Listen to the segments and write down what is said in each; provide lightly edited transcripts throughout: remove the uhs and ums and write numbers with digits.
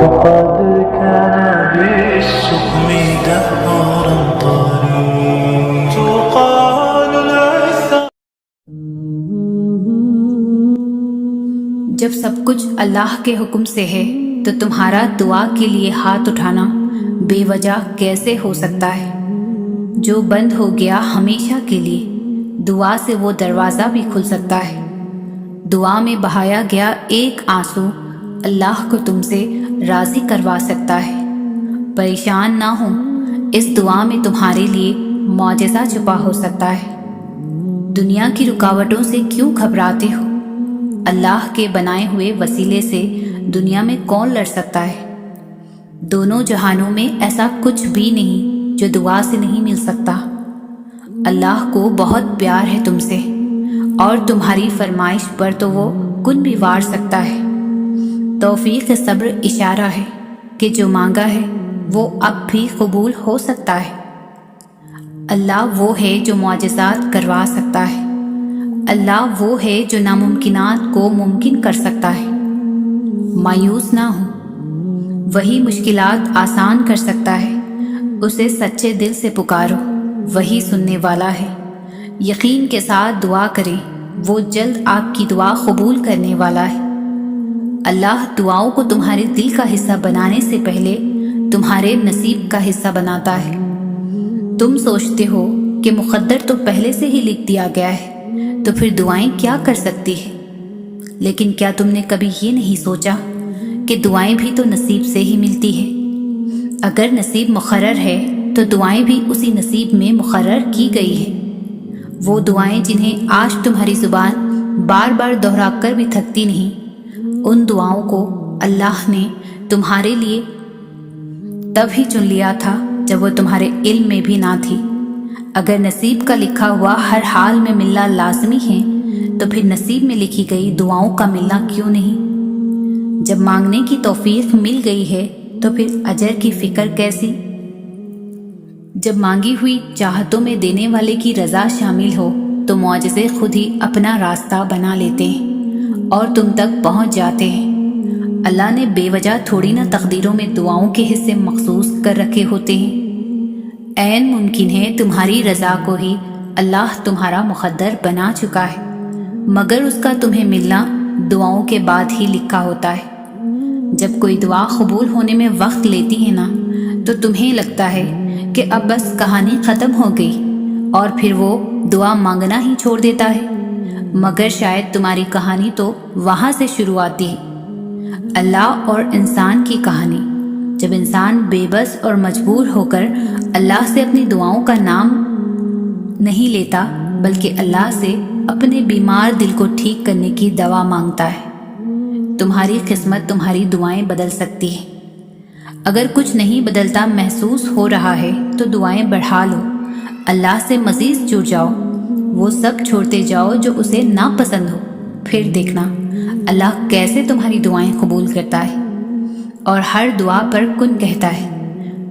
وقد كان بالسقم دهرا طريق تقال العثار. جب سب کچھ اللہ کے حکم سے ہے تو تمہارا دعا کے لیے ہاتھ اٹھانا بے وجہ کیسے ہو سکتا ہے؟ جو بند ہو گیا ہمیشہ کے لیے، دعا سے وہ دروازہ بھی کھل سکتا ہے۔ دعا میں بہایا گیا ایک آنسو اللہ کو تم سے راضی کروا سکتا ہے۔ پریشان نہ ہو، اس دعا میں تمہارے لیے معجزہ چھپا ہو سکتا ہے۔ دنیا کی رکاوٹوں سے کیوں گھبراتے ہو؟ اللہ کے بنائے ہوئے وسیلے سے دنیا میں کون لڑ سکتا ہے؟ دونوں جہانوں میں ایسا کچھ بھی نہیں جو دعا سے نہیں مل سکتا۔ اللہ کو بہت پیار ہے تم سے، اور تمہاری فرمائش پر تو وہ کن بھی وار سکتا ہے۔ توفیق صبر اشارہ ہے کہ جو مانگا ہے وہ اب بھی قبول ہو سکتا ہے۔ اللہ وہ ہے جو معجزات کروا سکتا ہے۔ اللہ وہ ہے جو ناممکنات کو ممکن کر سکتا ہے۔ مایوس نہ ہو، وہی مشکلات آسان کر سکتا ہے۔ اسے سچے دل سے پکارو، وہی سننے والا ہے۔ یقین کے ساتھ دعا کریں، وہ جلد آپ کی دعا قبول کرنے والا ہے۔ اللہ دعاؤں کو تمہارے دل کا حصہ بنانے سے پہلے تمہارے نصیب کا حصہ بناتا ہے۔ تم سوچتے ہو کہ مقدر تو پہلے سے ہی لکھ دیا گیا ہے، تو پھر دعائیں کیا کر سکتی ہے؟ لیکن کیا تم نے کبھی یہ نہیں سوچا کہ دعائیں بھی تو نصیب سے ہی ملتی ہے؟ اگر نصیب مقرر ہے تو دعائیں بھی اسی نصیب میں مقرر کی گئی ہے۔ وہ دعائیں جنہیں آج تمہاری زبان بار بار دہرا کر بھی تھکتی نہیں، ان دعاؤں کو اللہ نے تمہارے لیے تب ہی چن لیا تھا جب وہ تمہارے علم میں بھی نہ تھی۔ اگر نصیب کا لکھا ہوا ہر حال میں ملنا لازمی ہے تو پھر نصیب میں لکھی گئی دعاؤں کا ملنا کیوں نہیں؟ جب مانگنے کی توفیق مل گئی ہے تو پھر اجر کی فکر کیسی؟ جب مانگی ہوئی چاہتوں میں دینے والے کی رضا شامل ہو تو معجزے خود ہی اپنا راستہ بنا لیتے ہیں اور تم تک پہنچ جاتے ہیں۔ اللہ نے بے وجہ تھوڑی نہ تقدیروں میں دعاؤں کے حصے مخصوص کر رکھے ہوتے ہیں۔ عین ممکن ہے تمہاری رضا کو ہی اللہ تمہارا مقدر بنا چکا ہے، مگر اس کا تمہیں ملنا دعاؤں کے بعد ہی لکھا ہوتا ہے۔ جب کوئی دعا قبول ہونے میں وقت لیتی ہے نا تو تمہیں لگتا ہے کہ اب بس کہانی ختم ہو گئی اور پھر وہ دعا مانگنا ہی چھوڑ دیتا ہے، مگر شاید تمہاری کہانی تو وہاں سے شروع آتی ہے۔ اللہ اور انسان کی کہانی۔ جب انسان بے بس اور مجبور ہو کر اللہ سے اپنی دعاؤں کا نام نہیں لیتا بلکہ اللہ سے اپنے بیمار دل کو ٹھیک کرنے کی دوا مانگتا ہے، تمہاری قسمت تمہاری دعائیں بدل سکتی ہے۔ اگر کچھ نہیں بدلتا محسوس ہو رہا ہے تو دعائیں بڑھا لو، اللہ سے مزید جڑ جاؤ، وہ سب چھوڑتے جاؤ جو اسے ناپسند ہو، پھر دیکھنا اللہ کیسے تمہاری دعائیں قبول کرتا ہے اور ہر دعا پر کن کہتا ہے۔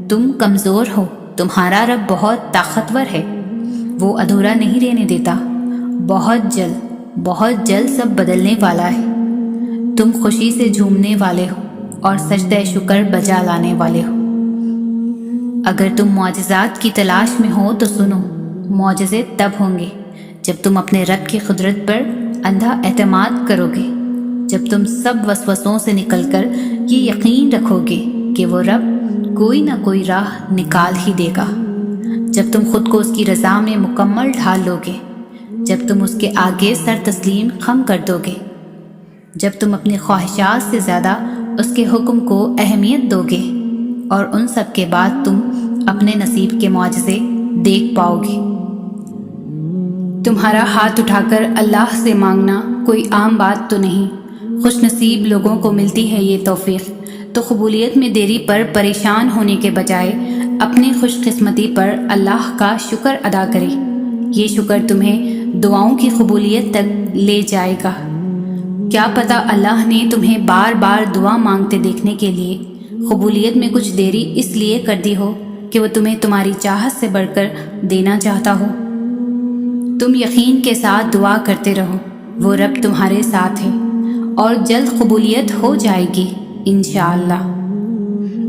تم کمزور ہو، تمہارا رب بہت طاقتور ہے، وہ ادھورا نہیں رہنے دیتا، بہت جلد سب بدلنے والا ہے۔ تم خوشی سے جھومنے والے ہو اور سجدہ شکر بجا لانے والے ہو۔ اگر تم معجزات کی تلاش میں ہو تو سنو، معجزے تب ہوں گے جب تم اپنے رب کی قدرت پر اندھا اعتماد کرو گے، جب تم سب وسوسوں سے نکل کر یہ یقین رکھو گے کہ وہ رب کوئی نہ کوئی راہ نکال ہی دے گا، جب تم خود کو اس کی رضا میں مکمل ڈھال لو گے، جب تم اس کے آگے سر تسلیم خم کر دو گے، جب تم اپنی خواہشات سے زیادہ اس کے حکم کو اہمیت دو گے، اور ان سب کے بعد تم اپنے نصیب کے معجزے دیکھ پاؤ گے۔ تمہارا ہاتھ اٹھا کر اللہ سے مانگنا کوئی عام بات تو نہیں۔ خوش نصیب لوگوں کو ملتی ہے یہ توفیق، تو قبولیت میں دیری پر پریشان ہونے کے بجائے اپنی خوش قسمتی پر اللہ کا شکر ادا کرے۔ یہ شکر تمہیں دعاؤں کی قبولیت تک لے جائے گا۔ کیا پتہ اللہ نے تمہیں بار بار دعا مانگتے دیکھنے کے لیے قبولیت میں کچھ دیری اس لیے کر دی ہو کہ وہ تمہیں تمہاری چاہت سے بڑھ کر دینا چاہتا ہو۔ تم یقین کے ساتھ دعا کرتے رہو، وہ رب تمہارے ساتھ ہے اور جلد قبولیت ہو جائے گی انشاءاللہ۔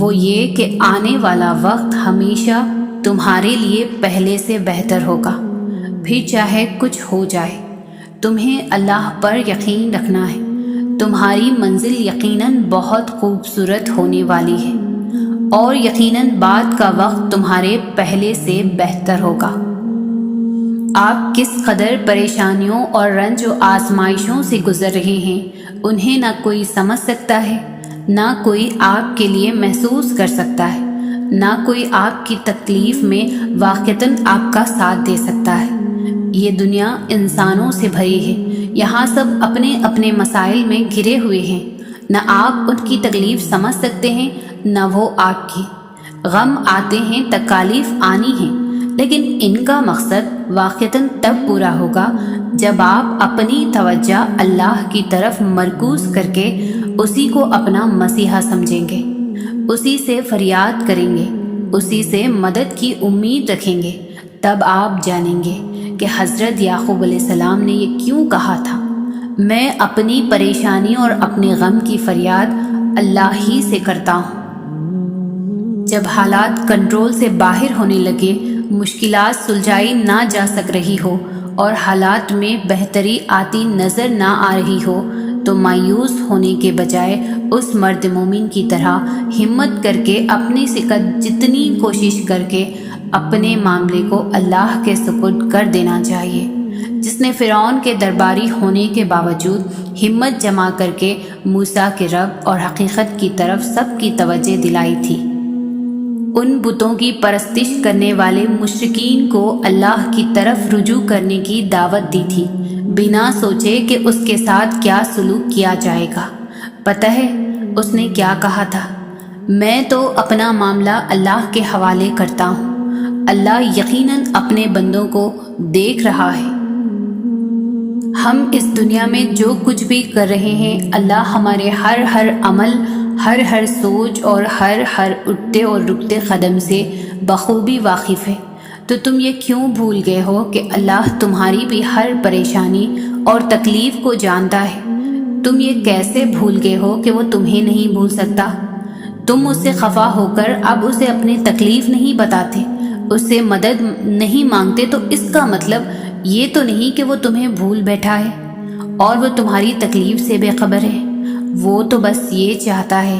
وہ یہ کہ آنے والا وقت ہمیشہ تمہارے لیے پہلے سے بہتر ہوگا، پھر چاہے کچھ ہو جائے۔ تمہیں اللہ پر یقین رکھنا ہے، تمہاری منزل یقیناً بہت خوبصورت ہونے والی ہے، اور یقیناً بعد کا وقت تمہارے پہلے سے بہتر ہوگا۔ آپ کس قدر پریشانیوں اور رنج و آزمائشوں سے گزر رہے ہیں، انہیں نہ کوئی سمجھ سکتا ہے، نہ کوئی آپ کے لیے محسوس کر سکتا ہے، نہ کوئی آپ کی تکلیف میں واقعتاً آپ کا ساتھ دے سکتا ہے۔ یہ دنیا انسانوں سے بھری ہے، یہاں سب اپنے اپنے مسائل میں گھرے ہوئے ہیں، نہ آپ ان کی تکلیف سمجھ سکتے ہیں نہ وہ آپ کی۔ غم آتے ہیں، تکالیف آنی ہیں، لیکن ان کا مقصد واقعتاً تب پورا ہوگا جب آپ اپنی توجہ اللہ کی طرف مرکوز کر کے اسی کو اپنا مسیحا سمجھیں گے، اسی سے فریاد کریں گے، اسی سے مدد کی امید رکھیں گے۔ تب آپ جانیں گے کہ حضرت یعقوب علیہ السلام نے یہ کیوں کہا تھا، میں اپنی پریشانی اور اپنے غم کی فریاد اللہ ہی سے کرتا ہوں۔ جب حالات کنٹرول سے باہر ہونے لگے، مشکلات سلجھائی نہ جا سک رہی ہو اور حالات میں بہتری آتی نظر نہ آ رہی ہو، تو مایوس ہونے کے بجائے اس مرد مومن کی طرح ہمت کر کے اپنی سکت جتنی کوشش کر کے اپنے معاملے کو اللہ کے سپرد کر دینا چاہیے، جس نے فرعون کے درباری ہونے کے باوجود ہمت جمع کر کے موسیٰ کے رب اور حقیقت کی طرف سب کی توجہ دلائی تھی۔ ان بتوں کی پرستش کرنے والے مشرکین کو اللہ کی طرف رجوع کرنے کی دعوت دی تھی، بنا سوچے کہ اس کے ساتھ کیا سلوک کیا جائے گا۔ پتہ ہے اس نے کیا کہا تھا؟ میں تو اپنا معاملہ اللہ کے حوالے کرتا ہوں، اللہ یقیناً اپنے بندوں کو دیکھ رہا ہے۔ ہم اس دنیا میں جو کچھ بھی کر رہے ہیں، اللہ ہمارے ہر عمل، ہر سوچ اور ہر اٹھتے اور رکتے قدم سے بخوبی واقف ہے۔ تو تم یہ کیوں بھول گئے ہو کہ اللہ تمہاری بھی ہر پریشانی اور تکلیف کو جانتا ہے؟ تم یہ کیسے بھول گئے ہو کہ وہ تمہیں نہیں بھول سکتا؟ تم اس سے خفا ہو کر اب اسے اپنی تکلیف نہیں بتاتے، اس سے مدد نہیں مانگتے، تو اس کا مطلب یہ تو نہیں کہ وہ تمہیں بھول بیٹھا ہے اور وہ تمہاری تکلیف سے بے خبر ہے۔ وہ تو بس یہ چاہتا ہے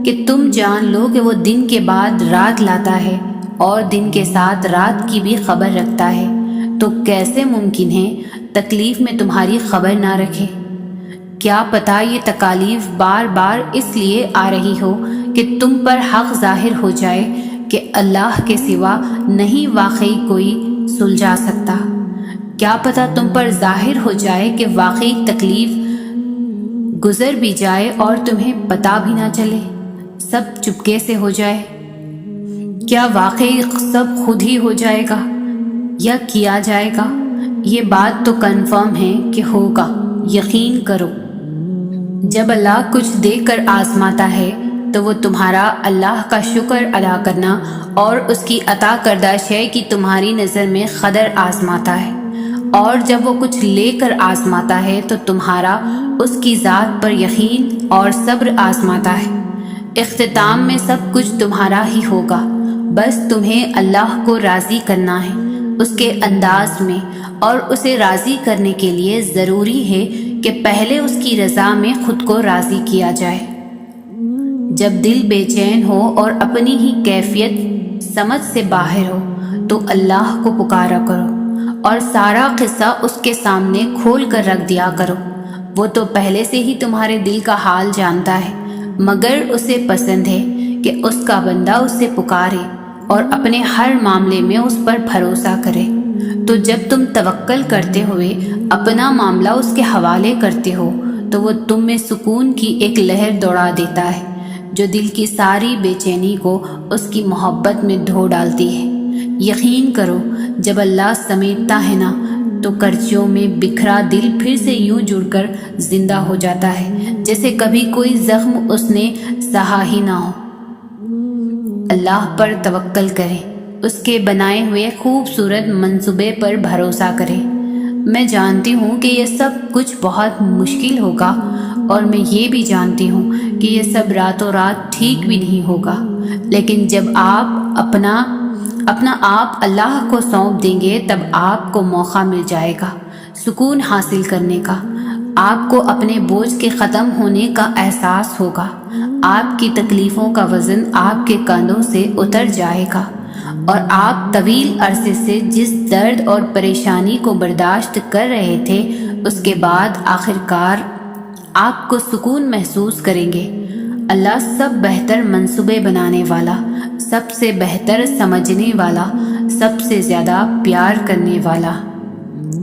کہ تم جان لو کہ وہ دن کے بعد رات لاتا ہے اور دن کے ساتھ رات کی بھی خبر رکھتا ہے۔ تو کیسے ممکن ہے تکلیف میں تمہاری خبر نہ رکھے؟ کیا پتہ یہ تکالیف بار بار اس لیے آ رہی ہو کہ تم پر حق ظاہر ہو جائے کہ اللہ کے سوا نہیں واقعی کوئی سلجھا سکتا۔ کیا پتہ تم پر ظاہر ہو جائے کہ واقعی تکلیف گزر بھی جائے اور تمہیں پتہ بھی نہ چلے، سب چپکے سے ہو جائے۔ کیا واقعی سب خود ہی ہو جائے گا یا کیا جائے گا؟ یہ بات تو کنفرم ہے کہ ہوگا، یقین کرو۔ جب اللہ کچھ دے کر آزماتا ہے تو وہ تمہارا اللہ کا شکر ادا کرنا اور اس کی عطا کردہ شے کی تمہاری نظر میں قدر آزماتا ہے، اور جب وہ کچھ لے کر آزماتا ہے تو تمہارا اس کی ذات پر یقین اور صبر آزماتا ہے۔ اختتام میں سب کچھ تمہارا ہی ہوگا، بس تمہیں اللہ کو راضی کرنا ہے اس کے انداز میں، اور اسے راضی کرنے کے لیے ضروری ہے کہ پہلے اس کی رضا میں خود کو راضی کیا جائے۔ جب دل بے چین ہو اور اپنی ہی کیفیت سمجھ سے باہر ہو تو اللہ کو پکارا کرو اور سارا قصہ اس کے سامنے کھول کر رکھ دیا کرو۔ وہ تو پہلے سے ہی تمہارے دل کا حال جانتا ہے، مگر اسے پسند ہے کہ اس کا بندہ اس سے پکارے اور اپنے ہر معاملے میں اس پر بھروسہ کرے۔ تو جب تم توکل کرتے ہوئے اپنا معاملہ اس کے حوالے کرتے ہو تو وہ تم میں سکون کی ایک لہر دوڑا دیتا ہے جو دل کی ساری بے چینی کو اس کی محبت میں دھو ڈالتی ہے۔ یقین کرو جب اللہ سمیٹتا ہے نا تو کرچیوں میں بکھرا دل پھر سے یوں جڑ کر زندہ ہو جاتا ہے جیسے کبھی کوئی زخم اس نے سہا ہی نہ ہو۔ اللہ پر توکل کریں، اس کے بنائے ہوئے خوبصورت منصوبے پر بھروسہ کریں۔ میں جانتی ہوں کہ یہ سب کچھ بہت مشکل ہوگا اور میں یہ بھی جانتی ہوں کہ یہ سب راتوں رات ٹھیک بھی نہیں ہوگا، لیکن جب آپ اپنا آپ اللہ کو سونپ دیں گے تب آپ کو موقع مل جائے گا سکون حاصل کرنے کا، آپ کو اپنے بوجھ کے ختم ہونے کا احساس ہوگا، آپ کی تکلیفوں کا وزن آپ کے کندھوں سے اتر جائے گا، اور آپ طویل عرصے سے جس درد اور پریشانی کو برداشت کر رہے تھے اس کے بعد آخر کار آپ کو سکون محسوس کریں گے۔ اللہ سب بہتر منصوبے بنانے والا، سب سے بہتر سمجھنے والا، سب سے زیادہ پیار کرنے والا،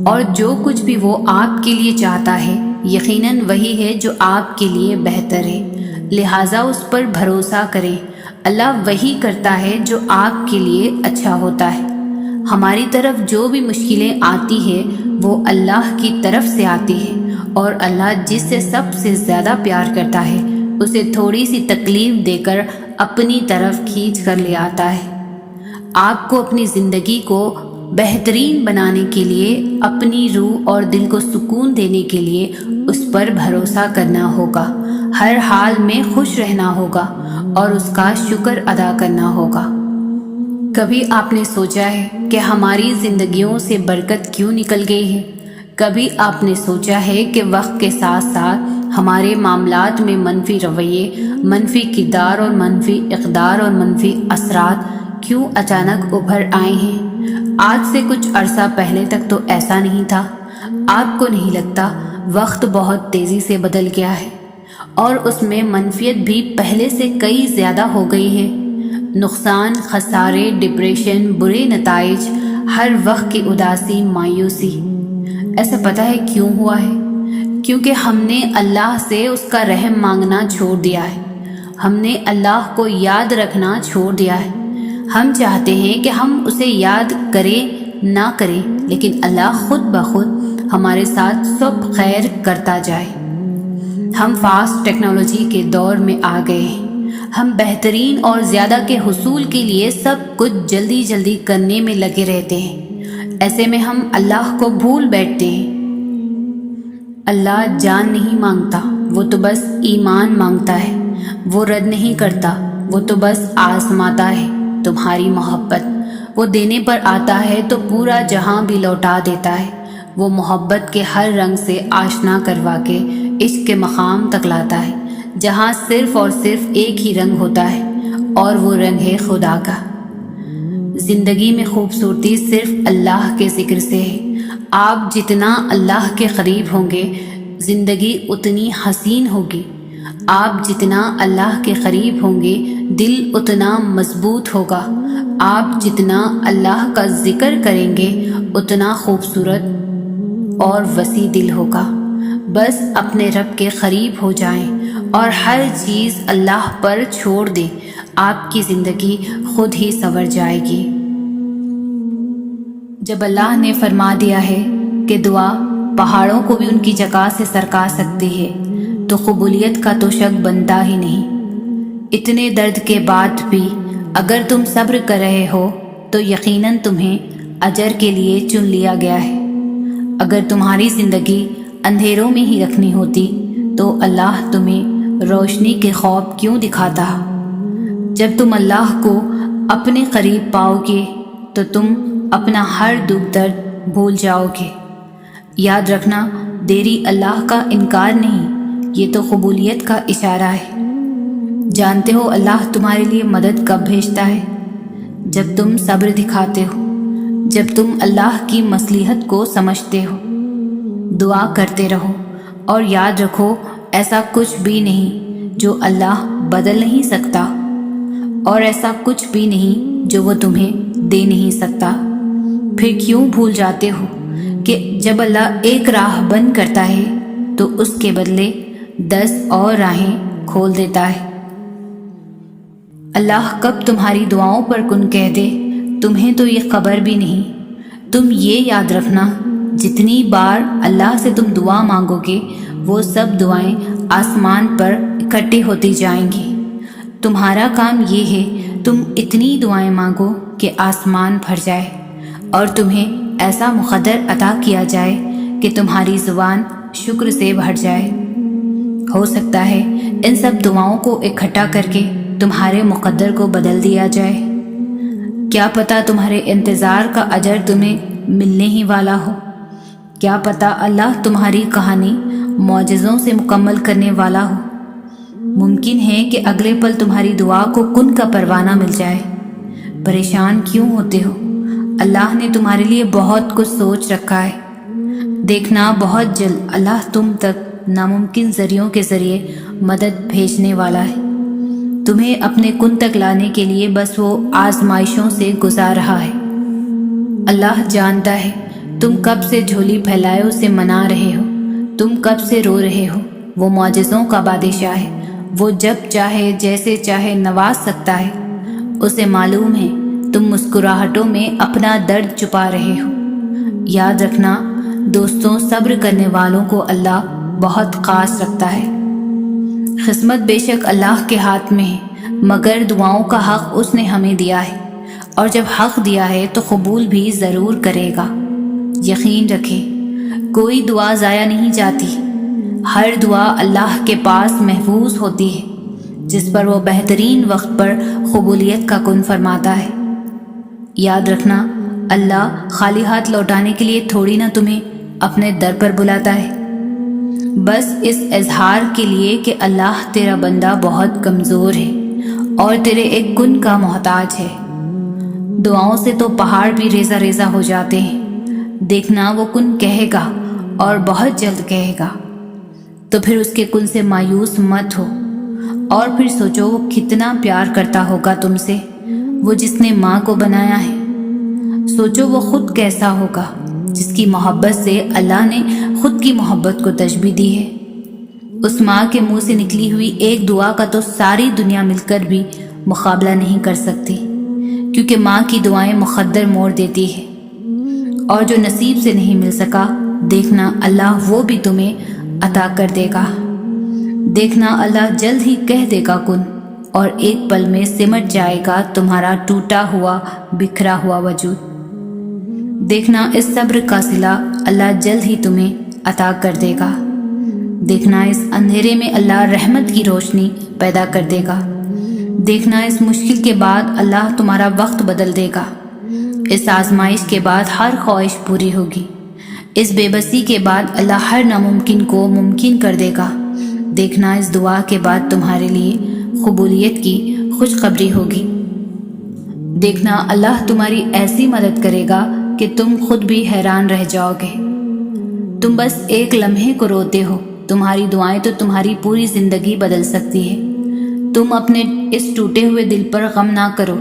اور جو کچھ بھی وہ آپ کے لیے چاہتا ہے یقیناً وہی ہے جو آپ کے لیے بہتر ہے، لہٰذا اس پر بھروسہ کریں۔ اللہ وہی کرتا ہے جو آپ کے لیے اچھا ہوتا ہے۔ ہماری طرف جو بھی مشکلیں آتی ہیں وہ اللہ کی طرف سے آتی ہے، اور اللہ جس سے سب سے زیادہ پیار کرتا ہے اسے تھوڑی سی تکلیف دے کر اپنی طرف کھینچ کر لے آتا ہے۔ آپ کو اپنی زندگی کو بہترین بنانے کے لیے، اپنی روح اور دل کو سکون دینے کے لیے اس پر بھروسہ کرنا ہوگا، ہر حال میں خوش رہنا ہوگا اور اس کا شکر ادا کرنا ہوگا۔ کبھی آپ نے سوچا ہے کہ ہماری زندگیوں سے برکت کیوں نکل گئی ہے؟ کبھی آپ نے سوچا ہے کہ وقت کے ساتھ ساتھ ہمارے معاملات میں منفی رویے، منفی کردار اور منفی اقدار اور منفی اثرات کیوں اچانک ابھر آئے ہیں؟ آج سے کچھ عرصہ پہلے تک تو ایسا نہیں تھا۔ آپ کو نہیں لگتا وقت بہت تیزی سے بدل گیا ہے اور اس میں منفیت بھی پہلے سے کئی زیادہ ہو گئی ہے؟ نقصان، خسارے، ڈپریشن، برے نتائج، ہر وقت کی اداسی، مایوسی۔ ایسا پتہ ہے کیوں ہوا ہے؟ کیونکہ ہم نے اللہ سے اس کا رحم مانگنا چھوڑ دیا ہے، ہم نے اللہ کو یاد رکھنا چھوڑ دیا ہے۔ ہم چاہتے ہیں کہ ہم اسے یاد کریں نہ کریں، لیکن اللہ خود بخود ہمارے ساتھ سب خیر کرتا جائے۔ ہم فاسٹ ٹیکنالوجی کے دور میں آ گئے ہیں، ہم بہترین اور زیادہ کے حصول کے لیے سب کچھ جلدی جلدی کرنے میں لگے رہتے ہیں۔ ایسے میں ہم اللہ کو بھول بیٹھتے ہیں۔ اللہ جان نہیں مانگتا، وہ تو بس ایمان مانگتا ہے۔ وہ رد نہیں کرتا، وہ تو بس آزماتا ہے تمہاری محبت۔ وہ دینے پر آتا ہے تو پورا جہاں بھی لوٹا دیتا ہے۔ وہ محبت کے ہر رنگ سے آشنا کروا کے عشق کے مقام تک لاتا ہے، جہاں صرف اور صرف ایک ہی رنگ ہوتا ہے، اور وہ رنگ ہے خدا کا۔ زندگی میں خوبصورتی صرف اللہ کے ذکر سے ہے۔ آپ جتنا اللہ کے قریب ہوں گے زندگی اتنی حسین ہوگی، آپ جتنا اللہ کے قریب ہوں گے دل اتنا مضبوط ہوگا، آپ جتنا اللہ کا ذکر کریں گے اتنا خوبصورت اور وسیع دل ہوگا۔ بس اپنے رب کے قریب ہو جائیں اور ہر چیز اللہ پر چھوڑ دیں، آپ کی زندگی خود ہی سنور جائے گی۔ جب اللہ نے فرما دیا ہے کہ دعا پہاڑوں کو بھی ان کی جگہ سے سرکا سکتی ہے تو قبولیت کا تو شک بنتا ہی نہیں۔ اتنے درد کے بعد بھی اگر تم صبر کر رہے ہو تو یقیناً تمہیں اجر کے لیے چن لیا گیا ہے۔ اگر تمہاری زندگی اندھیروں میں ہی رکھنی ہوتی تو اللہ تمہیں روشنی کے خواب کیوں دکھاتا؟ جب تم اللہ کو اپنے قریب پاؤ گے تو تم اپنا ہر دکھ درد بھول جاؤ گے۔ یاد رکھنا، دیری اللہ کا انکار نہیں، یہ تو قبولیت کا اشارہ ہے۔ جانتے ہو اللہ تمہارے لیے مدد کب بھیجتا ہے؟ جب تم صبر دکھاتے ہو، جب تم اللہ کی مصلحت کو سمجھتے ہو۔ دعا کرتے رہو اور یاد رکھو ایسا کچھ بھی نہیں جو اللہ بدل نہیں سکتا، اور ایسا کچھ بھی نہیں جو وہ تمہیں دے نہیں سکتا۔ پھر کیوں بھول جاتے ہو کہ جب اللہ ایک راہ بند کرتا ہے تو اس کے بدلے 10 اور راہیں کھول دیتا ہے۔ اللہ کب تمہاری دعاؤں پر کن کہہ دے تمہیں تو یہ خبر بھی نہیں۔ تم یہ یاد رکھنا، جتنی بار اللہ سے تم دعا مانگو گے وہ سب دعائیں آسمان پر اکٹھی ہوتی جائیں گی۔ تمہارا کام یہ ہے تم اتنی دعائیں مانگو کہ آسمان بھر جائے اور تمہیں ایسا مقدر عطا کیا جائے کہ تمہاری زبان شکر سے بھر جائے۔ ہو سکتا ہے ان سب دعاؤں کو اکٹھا کر کے تمہارے مقدر کو بدل دیا جائے۔ کیا پتہ تمہارے انتظار کا اجر تمہیں ملنے ہی والا ہو۔ کیا پتہ اللہ تمہاری کہانی معجزوں سے مکمل کرنے والا ہو۔ ممکن ہے کہ اگلے پل تمہاری دعا کو کن کا پروانہ مل جائے۔ پریشان کیوں ہوتے ہو؟ اللہ نے تمہارے لیے بہت کچھ سوچ رکھا ہے۔ دیکھنا بہت جلد اللہ تم تک ناممکن ذریعوں کے ذریعے مدد بھیجنے والا ہے۔ تمہیں اپنے کن تک لانے کے لیے بس وہ آزمائشوں سے گزار رہا ہے۔ اللہ جانتا ہے تم کب سے جھولی پھیلائے اسے منا رہے ہو، تم کب سے رو رہے ہو۔ وہ معجزوں کا بادشاہ ہے، وہ جب چاہے جیسے چاہے نواز سکتا ہے۔ اسے معلوم ہے تم مسکراہٹوں میں اپنا درد چھپا رہے ہو۔ یاد رکھنا دوستوں، صبر کرنے والوں کو اللہ بہت خاص رکھتا ہے۔ قسمت بے شک اللہ کے ہاتھ میں ہے، مگر دعاؤں کا حق اس نے ہمیں دیا ہے، اور جب حق دیا ہے تو قبول بھی ضرور کرے گا۔ یقین رکھیں کوئی دعا ضائع نہیں جاتی، ہر دعا اللہ کے پاس محفوظ ہوتی ہے، جس پر وہ بہترین وقت پر قبولیت کا کن فرماتا ہے۔ یاد رکھنا اللہ خالی ہاتھ لوٹانے کے لیے تھوڑی نہ تمہیں اپنے در پر بلاتا ہے، بس اس اظہار کے لیے کہ اللہ تیرا بندہ بہت کمزور ہے اور تیرے ایک کن کا محتاج ہے۔ دعاؤں سے تو پہاڑ بھی ریزہ ریزہ ہو جاتے ہیں۔ دیکھنا وہ کن کہے گا اور بہت جلد کہے گا، تو پھر اس کے کن سے مایوس مت ہو، اور پھر سوچو وہ کتنا پیار کرتا ہوگا تم سے، وہ جس نے ماں کو بنایا ہے۔ سوچو وہ خود کیسا ہوگا جس کی محبت سے اللہ نے خود کی محبت کو تشبیہ دی ہے۔ اس ماں کے منہ سے نکلی ہوئی ایک دعا کا تو ساری دنیا مل کر بھی مقابلہ نہیں کر سکتی، کیونکہ ماں کی دعائیں مقدر موڑ دیتی ہے، اور جو نصیب سے نہیں مل سکا دیکھنا اللہ وہ بھی تمہیں عطا کر دے گا۔ دیکھنا اللہ جلد ہی کہہ دے گا کن، اور ایک پل میں سمٹ جائے گا تمہارا ٹوٹا ہوا بکھرا ہوا وجود۔ دیکھنا اس صبر کا صلہ اللہ جلد ہی تمہیں عطا کر دے گا۔ دیکھنا اس اندھیرے میں اللہ رحمت کی روشنی پیدا کر دے گا۔ دیکھنا اس مشکل کے بعد اللہ تمہارا وقت بدل دے گا۔ اس آزمائش کے بعد ہر خواہش پوری ہوگی۔ اس بے بسی کے بعد اللہ ہر ناممکن کو ممکن کر دے گا۔ دیکھنا اس دعا کے بعد تمہارے لیے قبولیت کی خوشخبری ہوگی۔ دیکھنا اللہ تمہاری ایسی مدد کرے گا کہ تم خود بھی حیران رہ جاؤ گے۔ تم بس ایک لمحے کو روتے ہو، تمہاری دعائیں تو تمہاری پوری زندگی بدل سکتی ہے۔ تم اپنے اس ٹوٹے ہوئے دل پر غم نہ کرو،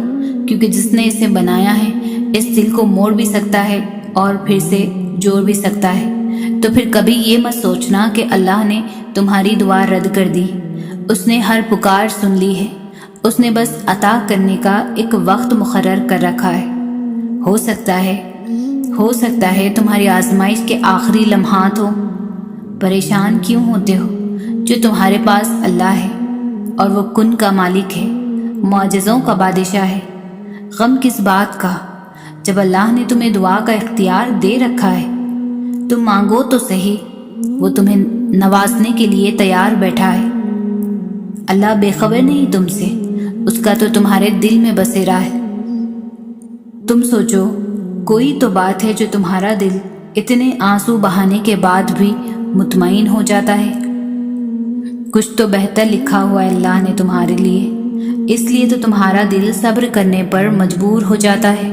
کیونکہ جس نے اسے بنایا ہے اس دل کو موڑ بھی سکتا ہے اور پھر سے جوڑ بھی سکتا ہے۔ تو پھر کبھی یہ مت سوچنا کہ اللہ نے تمہاری دعا رد کر دی۔ اس نے ہر پکار سن لی ہے، اس نے بس عطا کرنے کا ایک وقت مقرر کر رکھا ہے۔ ہو سکتا ہے تمہاری آزمائش کے آخری لمحات ہو۔ پریشان کیوں ہوتے ہو؟ جو تمہارے پاس اللہ ہے اور وہ کن کا مالک ہے، معجزوں کا بادشاہ ہے۔ غم کس بات کا، جب اللہ نے تمہیں دعا کا اختیار دے رکھا ہے۔ تم مانگو تو صحیح، وہ تمہیں نوازنے کے لیے تیار بیٹھا ہے۔ اللہ بے خبر نہیں تم سے، اس کا تو تمہارے دل میں بسیرا ہے۔ تم سوچو کوئی تو بات ہے جو تمہارا دل اتنے آنسو بہانے کے بعد بھی مطمئن ہو جاتا ہے۔ کچھ تو بہتر لکھا ہوا ہے اللہ نے تمہارے لیے، اس لیے تو تمہارا دل صبر کرنے پر مجبور ہو جاتا ہے۔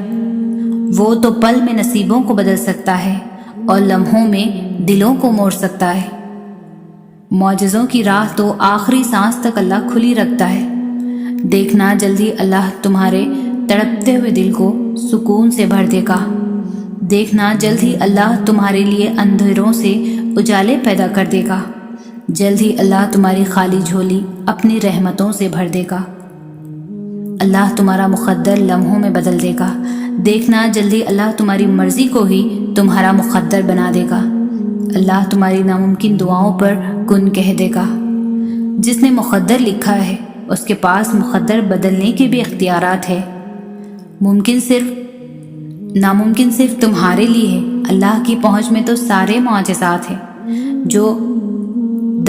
وہ تو پل میں نصیبوں کو بدل سکتا ہے اور لمحوں میں دلوں کو موڑ سکتا ہے۔ معجزوں کی راہ تو آخری سانس تک اللہ کھلی رکھتا ہے۔ دیکھنا جلدی اللہ تمہارے تڑپتے ہوئے دل کو سکون سے بھر دے گا۔ دیکھنا جلد ہی اللہ تمہارے لیے اندھیروں سے اجالے پیدا کر دے گا۔ جلد ہی اللہ تمہاری خالی جھولی اپنی رحمتوں سے بھر دے گا۔ اللہ تمہارا مقدر لمحوں میں بدل دے گا۔ دیکھنا جلدی اللہ تمہاری مرضی کو ہی تمہارا مقدر بنا دے گا۔ اللہ تمہاری ناممکن دعاؤں پر کن کہہ دے گا۔ جس نے مقدر لکھا ہے اس کے پاس مقدر بدلنے کے بھی اختیارات ہے۔ ناممکن صرف تمہارے لیے ہے۔ اللہ کی پہنچ میں تو سارے معجزات ہیں۔ جو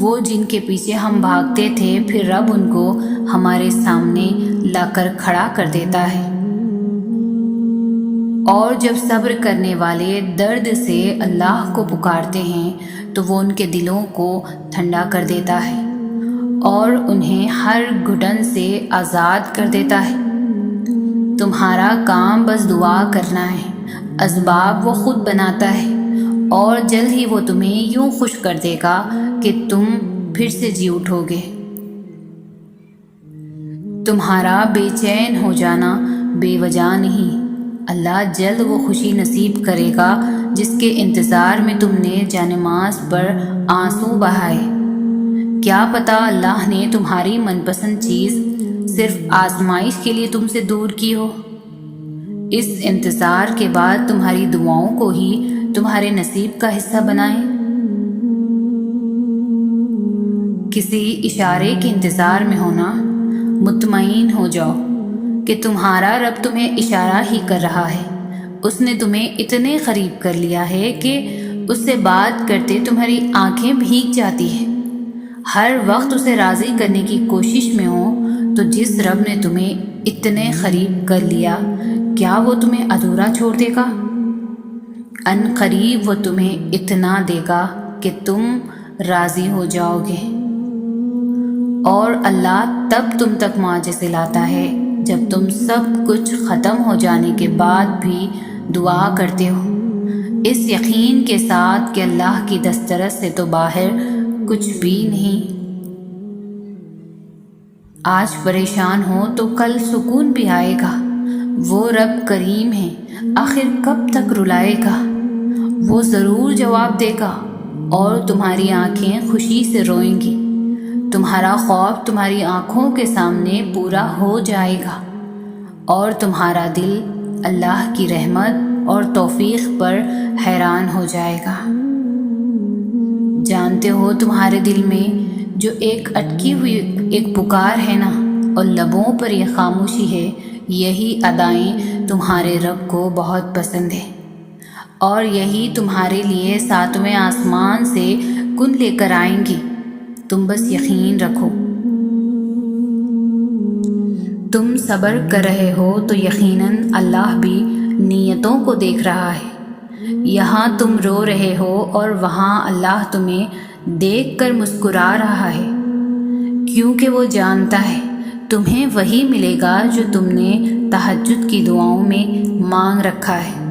وہ جن کے پیچھے ہم بھاگتے تھے، پھر رب ان کو ہمارے سامنے لا کر کھڑا کر دیتا ہے۔ اور جب صبر کرنے والے درد سے اللہ کو پکارتے ہیں تو وہ ان کے دلوں کو ٹھنڈا کر دیتا ہے اور انہیں ہر گھٹن سے آزاد کر دیتا ہے۔ تمہارا کام بس دعا کرنا ہے، اسباب وہ خود بناتا ہے، اور جلد ہی وہ تمہیں یوں خوش کر دے گا کہ تم پھر سے جی اٹھو گے۔ تمہارا بے چین ہو جانا بے وجہ نہیں، اللہ جلد وہ خوشی نصیب کرے گا جس کے انتظار میں تم نے جانماز پر آنسو بہائے۔ کیا پتہ اللہ نے تمہاری من پسند چیز صرف آزمائش کے لیے تم سے دور کی ہو۔ اس انتظار کے بعد تمہاری دعاؤں کو ہی تمہارے نصیب کا حصہ بنائیں۔ کسی اشارے کے انتظار میں ہونا، مطمئن ہو جاؤ کہ تمہارا رب تمہیں اشارہ ہی کر رہا ہے۔ اس نے تمہیں اتنے قریب کر لیا ہے کہ اس سے بات کرتے تمہاری آنکھیں بھیگ جاتی ہیں۔ ہر وقت اسے راضی کرنے کی کوشش میں ہو تو جس رب نے تمہیں اتنے قریب کر لیا، کیا وہ تمہیں ادھورا چھوڑ دے گا؟ ان قریب وہ تمہیں اتنا دے گا کہ تم راضی ہو جاؤ گے۔ اور اللہ تب تم تک معجزے لاتا ہے جب تم سب کچھ ختم ہو جانے کے بعد بھی دعا کرتے ہو، اس یقین کے ساتھ کہ اللہ کی دسترس سے تو باہر کچھ بھی نہیں۔ آج پریشان ہو تو کل سکون بھی آئے گا۔ وہ رب کریم ہے، آخر کب تک رلائے گا؟ وہ ضرور جواب دے گا اور تمہاری آنکھیں خوشی سے روئیں گی۔ تمہارا خوف تمہاری آنکھوں کے سامنے پورا ہو جائے گا اور تمہارا دل اللہ کی رحمت اور توفیق پر حیران ہو جائے گا۔ جانتے ہو تمہارے دل میں جو ایک اٹکی ہوئی ایک پکار ہے نا، اور لبوں پر یہ خاموشی ہے، یہی ادائیں تمہارے رب کو بہت پسند ہے، اور یہی تمہارے لیے ساتویں آسمان سے کن لے کر آئیں گی۔ تم بس یقین رکھو۔ تم صبر کر رہے ہو تو یقیناً اللہ بھی نیتوں کو دیکھ رہا ہے۔ یہاں تم رو رہے ہو اور وہاں اللہ تمہیں دیکھ کر مسکرا رہا ہے، کیونکہ وہ جانتا ہے تمہیں وہی ملے گا جو تم نے تہجد کی دعاؤں میں مانگ رکھا ہے۔